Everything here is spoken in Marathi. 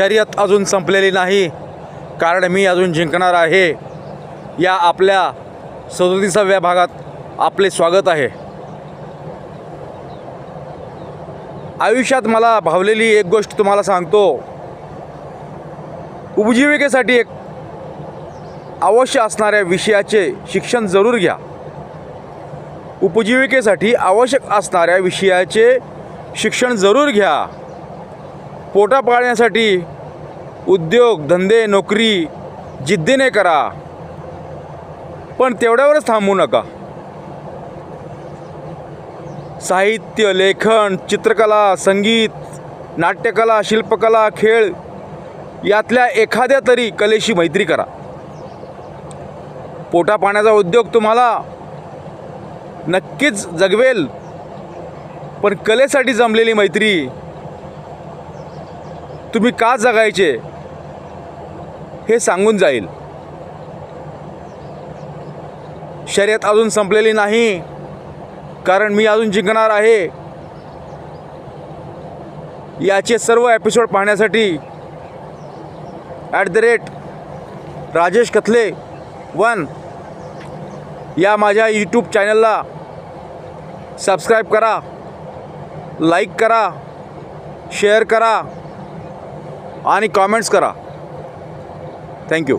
शर्यत अजून संपलेली नाही, कारण मी अजून जिंकणार आहे. या आपल्या 37व्या भागात आपले स्वागत आहे. आयुष्यात मला भावलेली एक गोष्ट तुम्हाला सांगतो. उपजीविकेसाठी एक आवश्यक असणाऱ्या विषयाचे शिक्षण जरूर घ्या. उपजीविकेसाठी आवश्यक असणाऱ्या विषयाचे शिक्षण जरूर घ्या. पोटा पाळण्यासाठी उद्योग धंदे नोकरी जिद्दीने करा, पण तेवढ्यावरच थांबू नका. साहित्य लेखन चित्रकला संगीत नाट्यकला शिल्पकला खेळ यातल्या एखाद्या तरी कलेशी मैत्री करा. पोटा पाण्याचा उद्योग तुम्हाला नक्कीच जगवेल, पण कलेसाठी जमलेली मैत्री तुम्ही का जगायचे हे सांगून जाईल. शर्यत अजून संपलेली नाही, कारण मी अजून जिंकणार आहे. याचे सर्व एपिसोड पाहण्यासाठी @राजेश कथले 1 या माझ्या यूट्यूब चॅनलला सबस्क्राईब करा, लाईक करा, शेअर करा आणि कॉमेंट्स करा. थँक्यू.